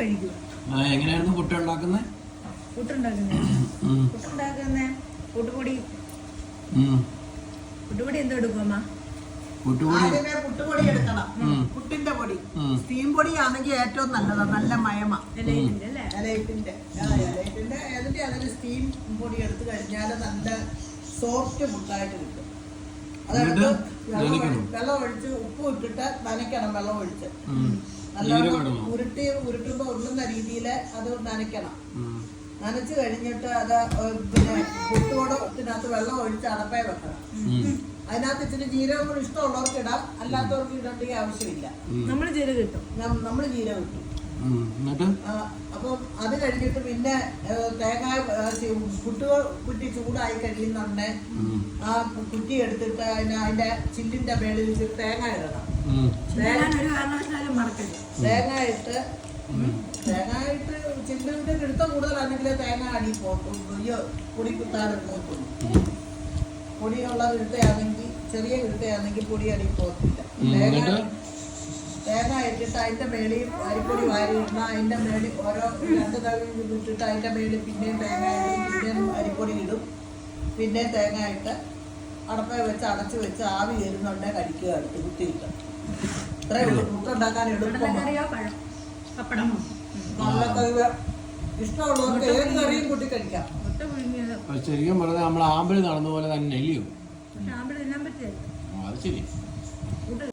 കഴിക്കും. എങ്ങനെയായിരുന്നു പുട്ടുണ്ടാക്കുന്നത്? പുട്ടുപൊടി എന്തോ എടുക്കും അമ്മ? ആദ്യമേ പുട്ടുപൊടി എടുക്കണം. പുട്ടിന്റെ പൊടി സ്റ്റീം പൊടിയാണെങ്കിൽ ഏറ്റവും നല്ലതാണ്. നല്ല മയമ ഇലയിട്ടിന്റെ അതിന് സ്റ്റീം പൊടി എടുത്തു കഴിഞ്ഞാൽ നല്ല സോഫ്റ്റ് പുട്ടായിട്ട് കിട്ടും. അതെടുത്ത് വെള്ളം ഒഴിച്ച് ഉപ്പ് ഇട്ടിട്ട് നനയ്ക്കണം. വെള്ളം ഒഴിച്ച് നല്ലോണം ഉരുട്ടുമ്പോ ഉരുളുന്ന രീതിയിൽ അത് നനയ്ക്കണം. നനച്ച് കഴിഞ്ഞിട്ട് അത് പിന്നെ പുട്ടുകൂടത്തിനകത്ത് വെള്ളം ഒഴിച്ച് അടപ്പേ വെക്കണം. അതിനകത്ത് ഇച്ചിരി ജീരകം കൂടി ഇഷ്ടമുള്ളവർക്ക് ഇടാം, അല്ലാത്തവർക്ക് ഇടേണ്ട ആവശ്യമില്ല. നമ്മൾ ജീരകം ഇട്ടു. അപ്പം അത് കഴിഞ്ഞിട്ട് പിന്നെ തേങ്ങ പുട്ടുകൾ കുറ്റി ചൂടായി കഴിയുന്നുണ്ടെ ആ കുറ്റി എടുത്തിട്ട് അതിന്റെ ചില്ലിന്റെ മേളിൽ തേങ്ങ ഇടണം. തേങ്ങ ഇട്ട് ചില്ലിന്റെ കിടുത്ത കൂടുതലാണെങ്കിൽ തേങ്ങ അടി പോക്കും പൊടി കുത്താതെ പോക്കും. പൊടിയുള്ള കിടുത്തയാണെങ്കിൽ ചെറിയ കിടുത്തയാണെങ്കിൽ പൊടി അടി പോകത്തില്ല. തേങ്ങ ഇട്ടിട്ട് അതിന്റെ മേളിൽ അരിപ്പൊടി വാരി ഇടണം. അതിന്റെ മേളിൽ ഓരോ 2 തവി ഇട്ടിട്ട് അതിന്റെ മേളിൽ പിന്നെയും തേങ്ങ ഇടും, പിന്നെയും അരിപ്പൊടി ഇടും, പിന്നെയും തേങ്ങ ഇട്ട് അടപ്പ വെച്ച് അടച്ചു വെച്ച് ആവി കയറുന്നുണ്ടെ കഴിക്കുക. എടുത്ത് കുത്തിയിട്ട് ഇത്രയേ ഉള്ളൂ. പുട്ടുണ്ടാക്കാൻ എളുപ്പം. നല്ല കറി ഇഷ്ടമുള്ളവർക്ക് ഏത് കറിയും കൂട്ടി കഴിക്കാം. ശരിക്കും പറഞ്ഞാൽ നമ്മൾ ആമ്പിളി നടന്ന പോലെ തന്നെ അല്ലയോ? അത് ശരി.